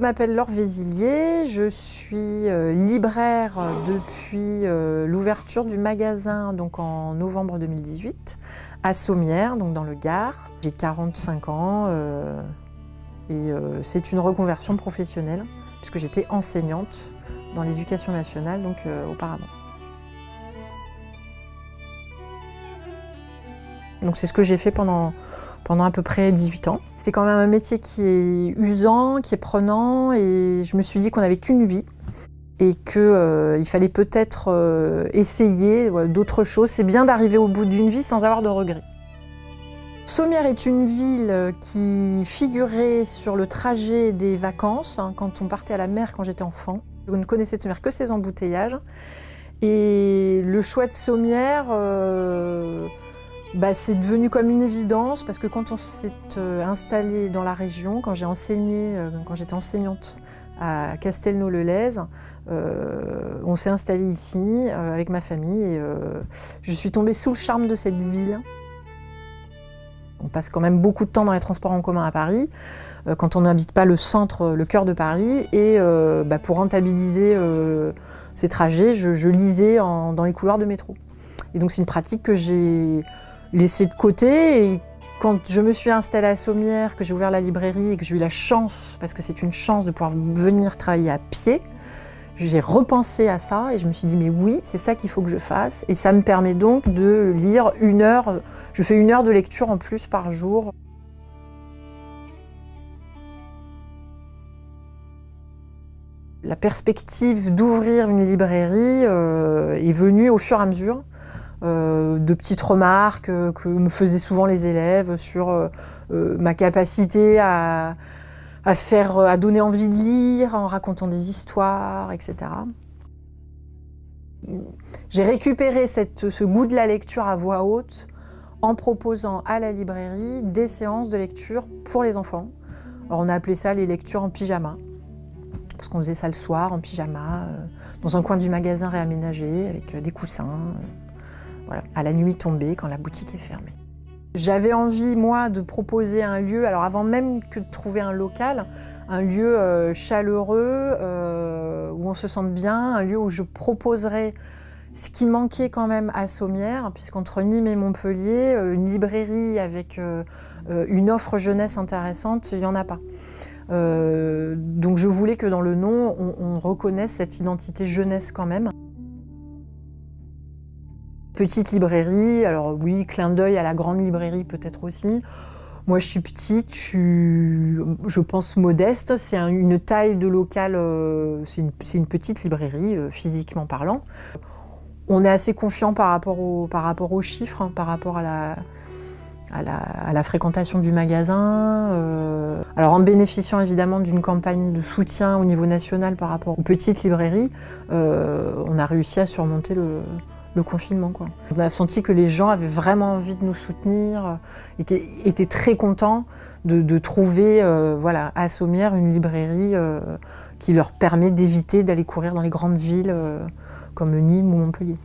Je m'appelle Laure Vézillier, je suis libraire depuis l'ouverture du magasin donc en novembre 2018 à Sommières, donc dans le Gard. J'ai 45 ans et c'est une reconversion professionnelle puisque j'étais enseignante dans l'éducation nationale donc auparavant. Donc c'est ce que j'ai fait pendant à peu près 18 ans. C'est quand même un métier qui est usant, qui est prenant et je me suis dit qu'on n'avait qu'une vie et qu'il fallait peut-être essayer d'autres choses. C'est bien d'arriver au bout d'une vie sans avoir de regrets. Sommières est une ville qui figurait sur le trajet des vacances quand on partait à la mer quand j'étais enfant. Je ne connaissais de Sommières que ses embouteillages et le choix de Sommières c'est devenu comme une évidence parce que quand on s'est installé dans la région, quand j'ai enseigné, quand j'étais enseignante à Castelnau-le-Lez, on s'est installé ici avec ma famille et je suis tombée sous le charme de cette ville. On passe quand même beaucoup de temps dans les transports en commun à Paris, quand on n'habite pas le centre, le cœur de Paris. Et pour rentabiliser ces trajets, je lisais dans les couloirs de métro. Et donc c'est une pratique que j'ai laissée de côté. Et quand je me suis installée à Sommières, que j'ai ouvert la librairie et que j'ai eu la chance, parce que c'est une chance de pouvoir venir travailler à pied, j'ai repensé à ça et je me suis dit mais oui, c'est ça qu'il faut que je fasse. Et ça me permet donc de lire 1 heure, je fais 1 heure de lecture en plus par jour. La perspective d'ouvrir une librairie est venue au fur et à mesure de petites remarques que me faisaient souvent les élèves sur ma capacité à donner envie de lire en racontant des histoires, etc. J'ai récupéré ce goût de la lecture à voix haute en proposant à la librairie des séances de lecture pour les enfants. Alors on a appelé ça les lectures en pyjama, parce qu'on faisait ça le soir en pyjama, dans un coin du magasin réaménagé avec des coussins, voilà, à la nuit tombée quand la boutique est fermée. J'avais envie, moi, de proposer un lieu, alors avant même que de trouver un local, un lieu chaleureux, où on se sente bien, un lieu où je proposerais ce qui manquait quand même à Sommières, puisqu'entre Nîmes et Montpellier, une librairie avec une offre jeunesse intéressante, il n'y en a pas. Donc je voulais que dans le nom, on reconnaisse cette identité jeunesse quand même. Petite librairie, alors oui, clin d'œil à la grande librairie peut-être aussi. Moi je suis petite, je pense modeste, c'est une taille de local, c'est une petite librairie physiquement parlant. On est assez confiant par rapport aux chiffres, par rapport à la fréquentation du magasin. Alors en bénéficiant évidemment d'une campagne de soutien au niveau national par rapport aux petites librairies, on a réussi à surmonter le confinement, quoi. On a senti que les gens avaient vraiment envie de nous soutenir et qu'ils étaient très contents de trouver à Sommières une librairie qui leur permet d'éviter d'aller courir dans les grandes villes comme Nîmes ou Montpellier.